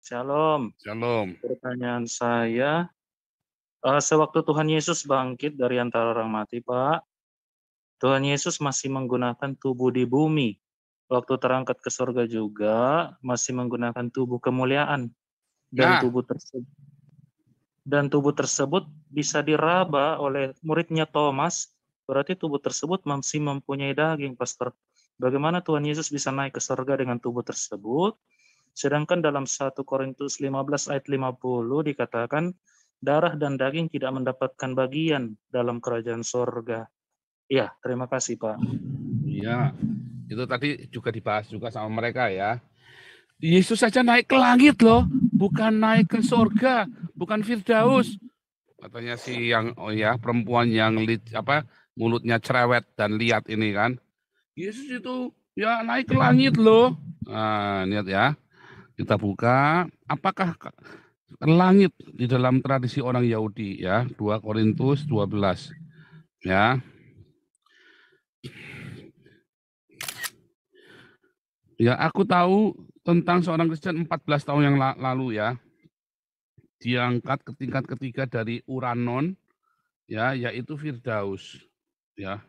Shalom. Shalom. Pertanyaan saya, sewaktu Tuhan Yesus bangkit dari antara orang mati, Pak, Tuhan Yesus masih menggunakan tubuh di bumi. Waktu terangkat ke surga juga masih menggunakan tubuh kemuliaan dan Nah, tubuh tersebut bisa diraba oleh muridnya Thomas. Berarti tubuh tersebut masih mempunyai daging, Pastor. Bagaimana Tuhan Yesus bisa naik ke surga dengan tubuh tersebut? Sedangkan dalam 1 Korintus 15 ayat 50 dikatakan darah dan daging tidak mendapatkan bagian dalam kerajaan surga. Ya, terima kasih, Pak. iya, itu tadi juga dibahas juga sama mereka ya. Yesus saja naik ke langit loh, bukan naik ke surga, bukan Firdaus. Katanya si yang perempuan yang mulutnya cerewet dan lihat ini kan. Yesus itu ya naik ke langit loh. Nah, lihat ya. Kita buka apakah langit di dalam tradisi orang Yahudi ya, 2 Korintus 12 ya. Ya, aku tahu tentang seorang Kristen 14 tahun yang lalu ya. Diangkat ke tingkat ketiga dari Uranon ya, yaitu Firdaus ya.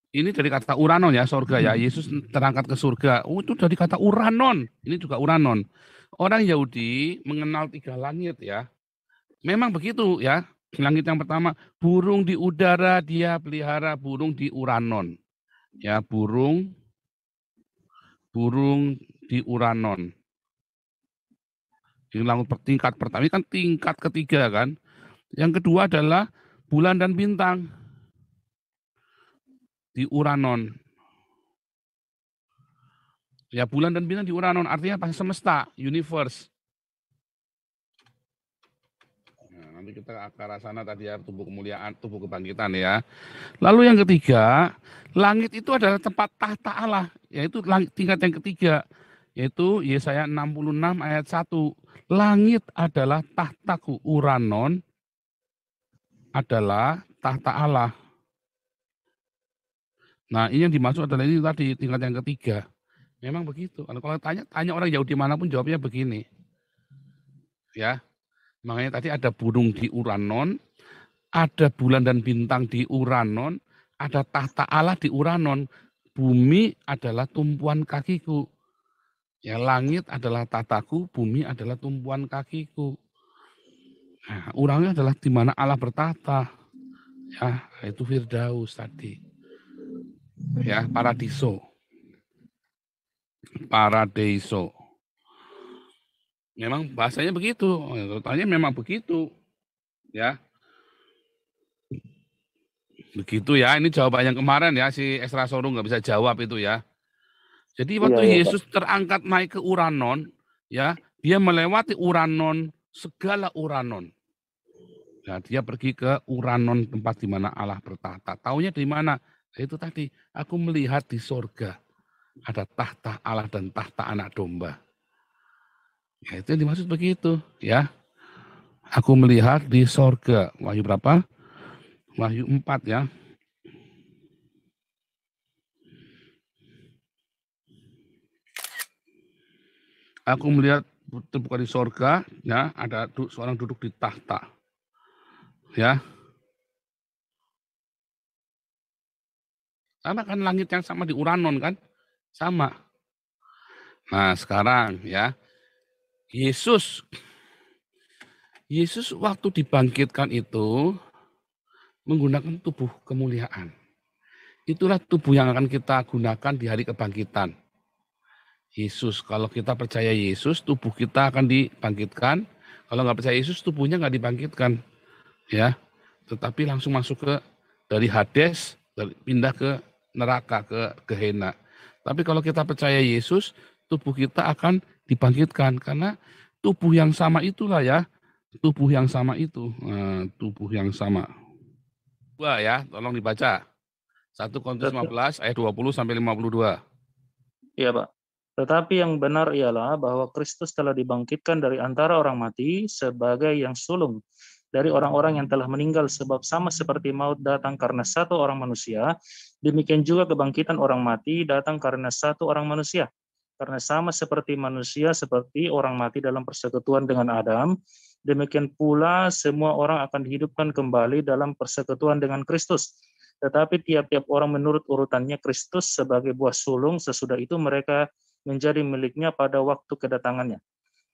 Ini dari kata Uranon ya, surga ya. Yesus terangkat ke surga. Oh, itu dari kata Uranon. Ini juga Uranon. Orang Yahudi mengenal 3 langit ya. Memang begitu ya. Langit yang pertama, burung di udara dia pelihara burung di Uranon. Ya, burung di Uranon. Di langit tingkat pertama, ini kan tingkat ketiga kan. Yang kedua adalah bulan dan bintang di Uranon. Ya, bulan dan bintang di Uranon artinya apa? Semesta, universe. Nah, nanti kita ke arah sana tadi ya, tubuh kemuliaan, tubuh kebangkitan ya. Lalu yang ketiga, langit itu adalah tempat tahta Allah, yaitu tingkat yang ketiga, yaitu Yesaya 66 ayat 1. Langit adalah tahtaku, Uranon adalah tahta Allah. Nah, ini yang dimaksud adalah ini tadi tingkat yang ketiga. Memang begitu. Kalau tanya orang Yahudi manapun jawabnya begini. Ya. Makanya tadi ada burung di Uranon, ada bulan dan bintang di Uranon, ada tahta Allah di Uranon. Bumi adalah tumpuan kakiku. Ya, langit adalah tahtaku, bumi adalah tumpuan kakiku. Nah, Urannya adalah di mana Allah bertata. Ya, itu Firdaus tadi. Ya, paradiso. Memang bahasanya begitu. Tanya memang begitu. Ya. Begitu ya. Ini jawaban yang kemarin ya, si Esra Soru nggak bisa jawab itu ya. Jadi waktu Yesus terangkat naik ke Uranon, ya, dia melewati Uranon, segala Uranon. Ya, dia pergi ke Uranon, tempat di mana Allah bertahta. Taunya di mana? Itu tadi, aku melihat di sorga ada tahta Allah dan tahta anak domba. Ya, itu yang dimaksud begitu, ya. Aku melihat di sorga. Wahyu berapa? Wahyu 4 ya. Aku melihat terbuka di sorga, ya, ada seorang duduk di tahta. Ya. Sama kan langit yang sama di Uranon kan? Sama. Nah, sekarang ya. Yesus waktu dibangkitkan itu menggunakan tubuh kemuliaan. Itulah tubuh yang akan kita gunakan di hari kebangkitan. Yesus, kalau kita percaya Yesus, tubuh kita akan dibangkitkan. Kalau nggak percaya Yesus, tubuhnya nggak dibangkitkan, ya. Tetapi langsung masuk dari Hades, pindah ke neraka, ke Gehenna. Tapi kalau kita percaya Yesus, tubuh kita akan dibangkitkan karena tubuh yang sama itulah ya, tubuh yang sama itu, tubuh yang sama. Dua ya, tolong dibaca. 1 Korintus 15 ayat 20 sampai 52. Iya, Pak. Tetapi yang benar ialah bahwa Kristus telah dibangkitkan dari antara orang mati sebagai yang sulung dari orang-orang yang telah meninggal, sebab sama seperti maut datang karena satu orang manusia, demikian juga kebangkitan orang mati datang karena satu orang manusia. Karena sama seperti manusia, seperti orang mati dalam persekutuan dengan Adam, demikian pula semua orang akan dihidupkan kembali dalam persekutuan dengan Kristus. Tetapi tiap-tiap orang menurut urutannya Kristus sebagai buah sulung, sesudah itu mereka menjadi miliknya pada waktu kedatangannya.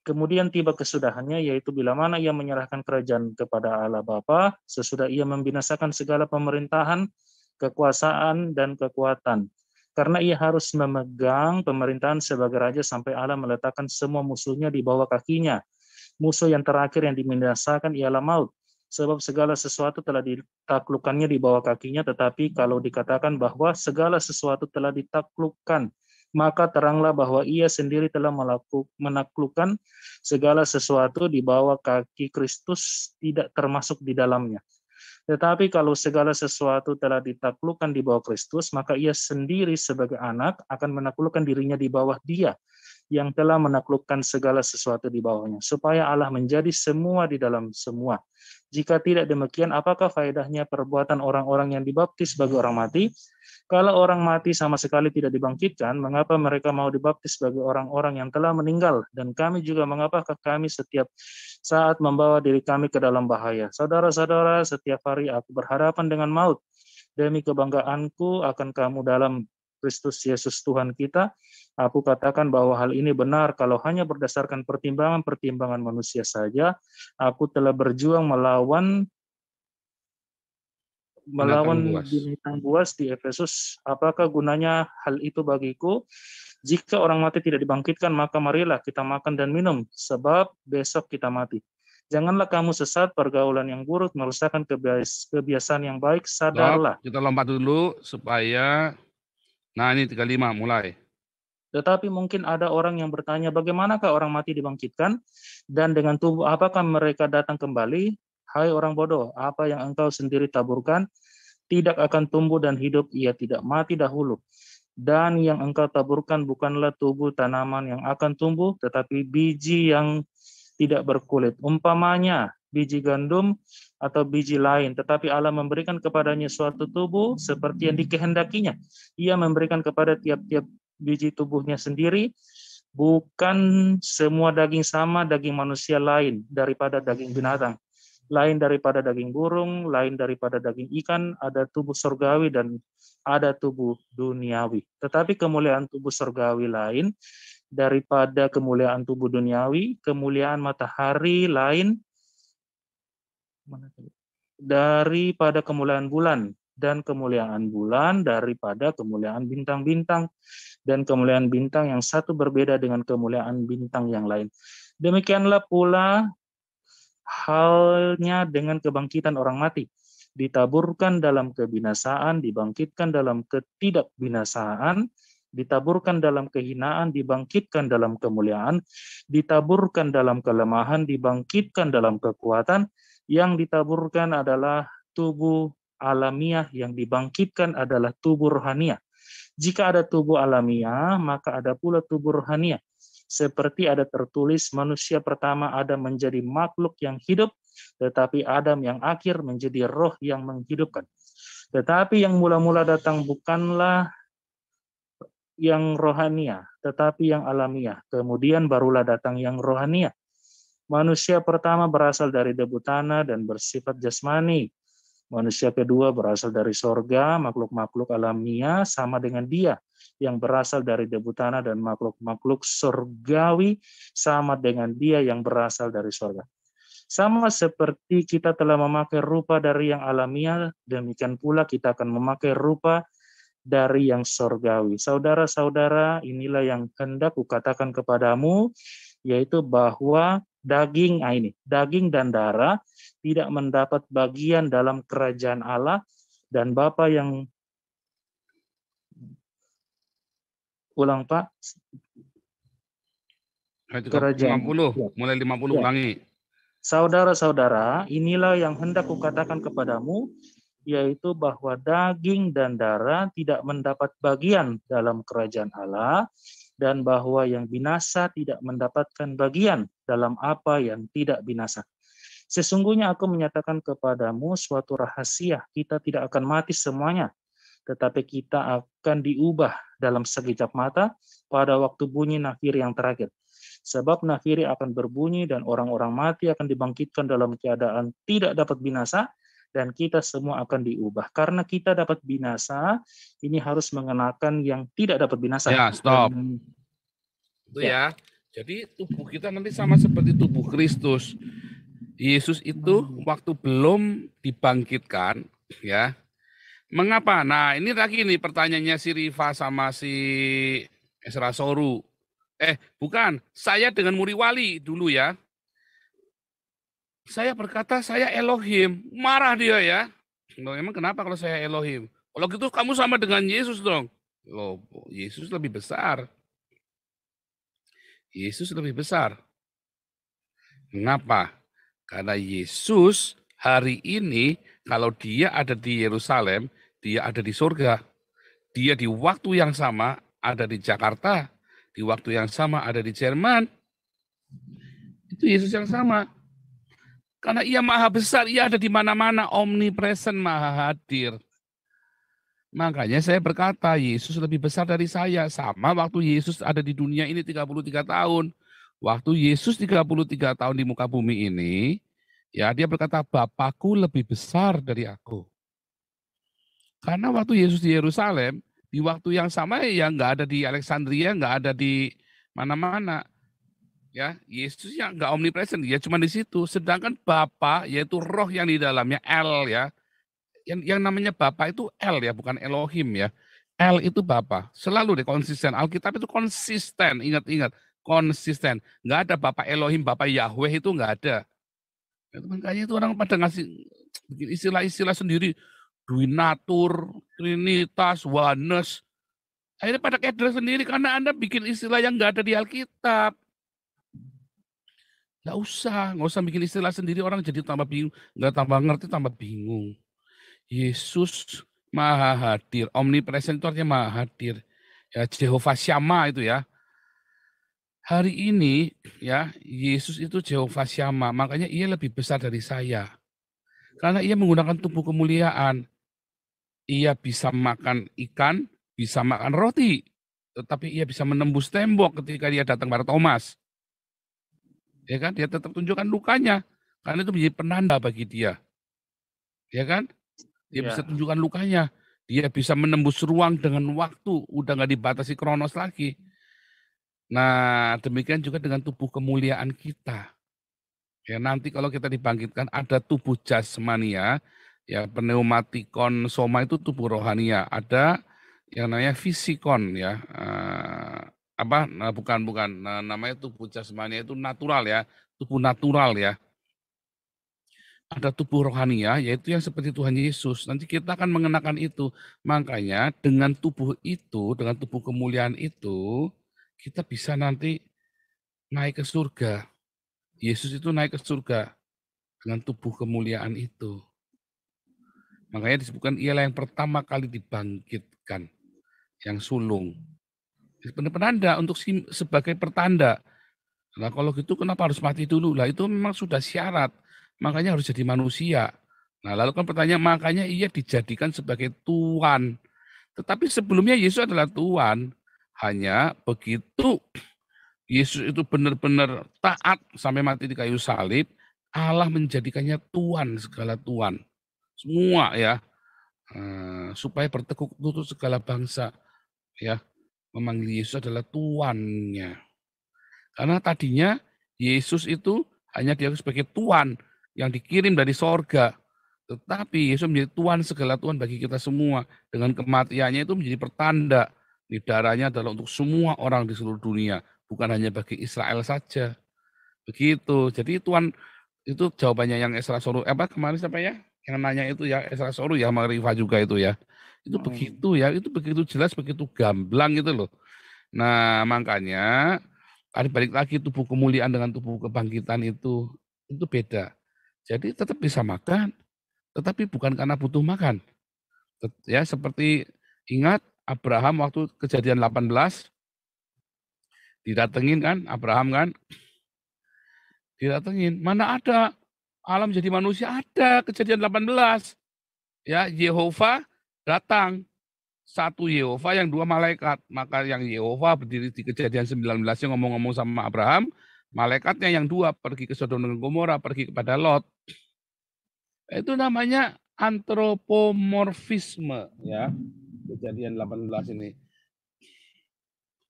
Kemudian tiba kesudahannya, yaitu bila mana ia menyerahkan kerajaan kepada Allah Bapa, sesudah ia membinasakan segala pemerintahan, kekuasaan, dan kekuatan. Karena ia harus memegang pemerintahan sebagai raja sampai Allah meletakkan semua musuhnya di bawah kakinya. Musuh yang terakhir yang dibinasakan ialah maut. Sebab segala sesuatu telah ditaklukkannya di bawah kakinya, tetapi kalau dikatakan bahwa segala sesuatu telah ditaklukkan, maka teranglah bahwa ia sendiri telah menaklukkan segala sesuatu di bawah kaki Kristus, tidak termasuk di dalamnya. Tetapi kalau segala sesuatu telah ditaklukkan di bawah Kristus, maka ia sendiri sebagai anak akan menaklukkan dirinya di bawah Dia yang telah menaklukkan segala sesuatu di bawahnya, supaya Allah menjadi semua di dalam semua. Jika tidak demikian, apakah faedahnya perbuatan orang-orang yang dibaptis bagi orang mati? Kalau orang mati sama sekali tidak dibangkitkan, mengapa mereka mau dibaptis sebagai orang-orang yang telah meninggal? Dan kami juga, mengapakah kami setiap saat membawa diri kami ke dalam bahaya? Saudara-saudara, setiap hari aku berhadapan dengan maut. Demi kebanggaanku akan kamu dalam Kristus Yesus Tuhan kita, aku katakan bahwa hal ini benar kalau hanya berdasarkan pertimbangan-pertimbangan manusia saja. Aku telah berjuang melawan binatang buas di Efesus. Apakah gunanya hal itu bagiku? Jika orang mati tidak dibangkitkan, maka marilah kita makan dan minum, sebab besok kita mati. Janganlah kamu sesat, pergaulan yang buruk merusakkan kebiasaan yang baik, sadarlah. Kita lompat dulu supaya, nah ini 35 mulai. Tetapi mungkin ada orang yang bertanya, bagaimanakah orang mati dibangkitkan? Dan dengan tubuh apakah mereka datang kembali? Hai orang bodoh, apa yang engkau sendiri taburkan tidak akan tumbuh dan hidup, ia tidak mati dahulu. Dan yang engkau taburkan bukanlah tubuh tanaman yang akan tumbuh, tetapi biji yang tidak berkulit. Umpamanya biji gandum atau biji lain, tetapi Allah memberikan kepadanya suatu tubuh seperti yang dikehendakinya. Ia memberikan kepada tiap-tiap biji tubuhnya sendiri. Bukan semua daging sama, daging manusia lain daripada daging binatang, lain daripada daging burung, lain daripada daging ikan, ada tubuh surgawi dan ada tubuh duniawi. Tetapi kemuliaan tubuh surgawi lain daripada kemuliaan tubuh duniawi, kemuliaan matahari lain daripada kemuliaan bulan, dan kemuliaan bulan daripada kemuliaan bintang-bintang, dan kemuliaan bintang yang satu berbeda dengan kemuliaan bintang yang lain. Demikianlah pula halnya dengan kebangkitan orang mati. Ditaburkan dalam kebinasaan, dibangkitkan dalam ketidakbinasaan, ditaburkan dalam kehinaan, dibangkitkan dalam kemuliaan, ditaburkan dalam kelemahan, dibangkitkan dalam kekuatan. Yang ditaburkan adalah tubuh alamiah, yang dibangkitkan adalah tubuh rohaniah. Jika ada tubuh alamiah, maka ada pula tubuh rohaniah. Seperti ada tertulis, manusia pertama Adam menjadi makhluk yang hidup, tetapi Adam yang akhir menjadi roh yang menghidupkan. Tetapi yang mula-mula datang bukanlah yang rohania, tetapi yang alamiah. Kemudian barulah datang yang rohania. Manusia pertama berasal dari debu tanah dan bersifat jasmani. Manusia kedua berasal dari sorga, makhluk-makhluk alamiah sama dengan dia yang berasal dari debu tanah, dan makhluk-makhluk surgawi sama dengan dia yang berasal dari sorga. Sama seperti kita telah memakai rupa dari yang alamiah, demikian pula kita akan memakai rupa dari yang sorgawi. Saudara-saudara, inilah yang hendak kukatakan kepadamu, yaitu bahwa daging dan darah tidak mendapat bagian dalam kerajaan Allah, dan Bapa yang ulang Pak, kerajaan 50, mulai 50 ulangi. Saudara-saudara, inilah yang hendak kukatakan kepadamu, yaitu bahwa daging dan darah tidak mendapat bagian dalam kerajaan Allah, dan bahwa yang binasa tidak mendapatkan bagian dalam apa yang tidak binasa. Sesungguhnya aku menyatakan kepadamu suatu rahasia, kita tidak akan mati semuanya, tetapi kita akan diubah dalam sekejap mata pada waktu bunyi nafiri yang terakhir. Sebab nafiri akan berbunyi dan orang-orang mati akan dibangkitkan dalam keadaan tidak dapat binasa, dan kita semua akan diubah. Karena kita dapat binasa, ini harus mengenakan yang tidak dapat binasa. Ya, stop. Dan, Itu ya. Jadi tubuh kita nanti sama seperti tubuh Kristus. Yesus itu waktu belum dibangkitkan, ya. Mengapa? Nah, ini lagi nih pertanyaannya si Riva sama si Esra Soru. Bukan, saya dengan Muri Wali dulu ya. Saya berkata saya Elohim, marah dia ya. Loh, emang kenapa kalau saya Elohim? Kalau gitu kamu sama dengan Yesus dong. Loh, Yesus lebih besar. Yesus lebih besar. Mengapa? Karena Yesus hari ini kalau dia ada di Yerusalem, dia ada di surga. Dia di waktu yang sama ada di Jakarta, di waktu yang sama ada di Jerman. Itu Yesus yang sama. Karena ia maha besar, ia ada di mana-mana, omnipresent, maha hadir. Makanya saya berkata, Yesus lebih besar dari saya. Sama waktu Yesus ada di dunia ini 33 tahun. Waktu Yesus 33 tahun di muka bumi ini, ya dia berkata, Bapakku lebih besar dari aku. Karena waktu Yesus di Yerusalem, di waktu yang sama ya nggak ada di Alexandria, nggak ada di mana-mana. Ya, Yesus yang nggak omnipresent, ya cuma di situ. Sedangkan Bapa yaitu roh yang di dalamnya El ya. Yang namanya Bapa itu El ya, bukan Elohim ya. El itu Bapa. Selalu deh konsisten. Alkitab itu konsisten, ingat-ingat, konsisten. Nggak ada Bapa Elohim, Bapa Yahweh itu nggak ada. Itu makanya itu orang pada ngasih bikin istilah-istilah sendiri. Duinatur, Trinitas, Oneness. Akhirnya pada keder sendiri karena Anda bikin istilah yang nggak ada di Alkitab. Nggak usah bikin istilah sendiri, orang jadi tambah bingung, nggak tambah ngerti, tambah bingung. Yesus maha hadir, omnipresent itu artinya maha hadir. Ya, Jehovah Shammah itu ya. Hari ini ya, Yesus itu Jehovah Shammah, makanya ia lebih besar dari saya. Karena ia menggunakan tubuh kemuliaan. Ia bisa makan ikan, bisa makan roti, tetapi ia bisa menembus tembok ketika dia datang pada Thomas. Ya kan, dia tetap tunjukkan lukanya karena itu menjadi penanda bagi dia. Ya kan? Dia bisa tunjukkan lukanya. Dia bisa menembus ruang dengan waktu, udah nggak dibatasi kronos lagi. Nah, demikian juga dengan tubuh kemuliaan kita. Ya, nanti kalau kita dibangkitkan ada tubuh jasmania, ya pneumatikon soma itu tubuh rohania, ada yang namanya fisikon ya. Bukan namanya tubuh jasmania itu natural ya, tubuh natural ya. Ada tubuh rohania, yaitu yang seperti Tuhan Yesus. Nanti kita akan mengenakan itu. Makanya dengan tubuh itu, dengan tubuh kemuliaan itu, kita bisa nanti naik ke surga. Yesus itu naik ke surga dengan tubuh kemuliaan itu. Makanya disebutkan ialah yang pertama kali dibangkitkan, yang sulung. Penanda untuk sebagai pertanda. Nah kalau gitu kenapa harus mati dulu? Lah itu memang sudah syarat. Makanya harus jadi manusia. Nah lalu kan pertanyaan, makanya ia dijadikan sebagai Tuhan. Tetapi sebelumnya Yesus adalah Tuhan. Hanya begitu Yesus itu benar-benar taat sampai mati di kayu salib, Allah menjadikannya Tuhan, segala Tuhan. Semua ya. Supaya bertekuk lutut segala bangsa. Ya, memanggil Yesus adalah Tuannya. Karena tadinya Yesus itu hanya dia sebagai Tuhan yang dikirim dari sorga. Tetapi Yesus menjadi Tuhan, segala Tuhan bagi kita semua. Dengan kematiannya itu menjadi pertanda. Di darahnya adalah untuk semua orang di seluruh dunia. Bukan hanya bagi Israel saja. Begitu. Jadi Tuhan itu jawabannya yang Esra Soru. Kemarin siapa ya? Yang nanya itu ya, Esra Soru ya, sama Riva juga itu ya. Itu begitu ya, itu begitu jelas, begitu gamblang gitu loh. Nah makanya balik lagi tubuh kemuliaan dengan tubuh kebangkitan itu beda. Jadi tetap bisa makan, tetapi bukan karena butuh makan. Ya seperti ingat Abraham waktu Kejadian 18 didatengin kan Abraham kan, didatengin, mana ada alam jadi manusia, ada Kejadian 18. Ya Yehova datang satu Yehova yang dua malaikat. Maka yang Yehova berdiri di Kejadian 19 yang ngomong-ngomong sama Abraham, malaikatnya yang dua pergi ke Sodom dan Gomora, pergi kepada Lot. Itu namanya antropomorfisme, ya. Kejadian 18 ini.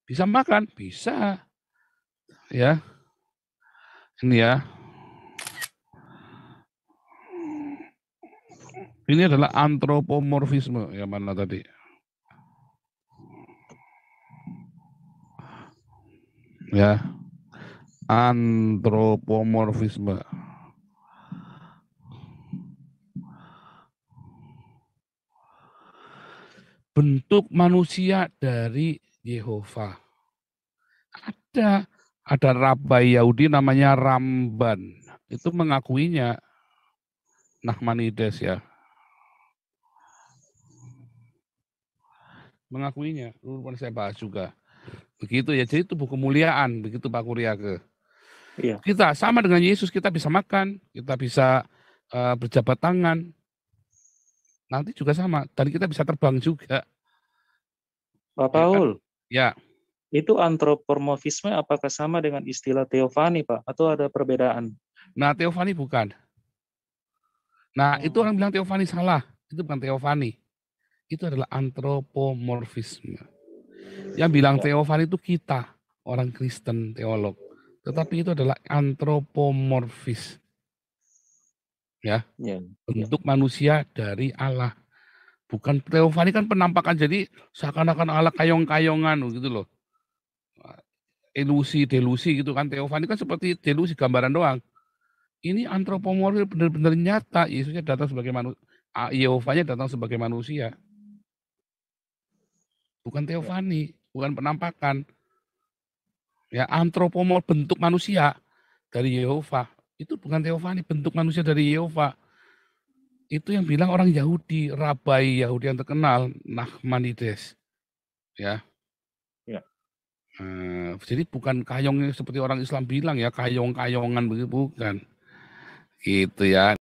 Bisa makan? Bisa. Ya. Ini ya. Ini adalah antropomorfisme. Yang mana tadi? Ya. Antropomorfisme. Bentuk manusia dari Yehova. Ada rabai Yahudi namanya Ramban. Itu mengakuinya. Nachmanides ya. Mengakuinya. Lupa saya bahas juga. Begitu ya. Jadi tubuh kemuliaan. Begitu Pak Kuryake. Iya. Kita sama dengan Yesus, kita bisa makan, kita bisa berjabat tangan. Nanti juga sama, dan kita bisa terbang juga. Pak Paul, ya. Itu antropomorfisme apakah sama dengan istilah teofani, Pak? Atau ada perbedaan? Nah, teofani bukan. Nah, itu orang bilang teofani salah. Itu bukan teofani. Itu adalah antropomorfisme. Yang bilang teofani itu kita, orang Kristen, teolog. Tetapi itu adalah antropomorfis. Ya. Bentuk manusia dari Allah. Bukan teofani kan penampakan, jadi seakan-akan Allah kayong-kayongan gitu loh. Ilusi, delusi gitu kan. Teofani kan seperti delusi, gambaran doang. Ini antropomorfis benar-benar nyata. Yesusnya datang sebagai manusia. Yehovanya datang sebagai manusia. Bukan teofani, bukan penampakan. Ya, antropomorfis bentuk manusia dari Yehova. Itu bukan teofani, bentuk manusia dari Yehova. Itu yang bilang orang Yahudi, rabai Yahudi yang terkenal, Nachmanides. Ya. Jadi bukan kayong seperti orang Islam bilang ya, kayong-kayongan begitu, bukan. Gitu ya.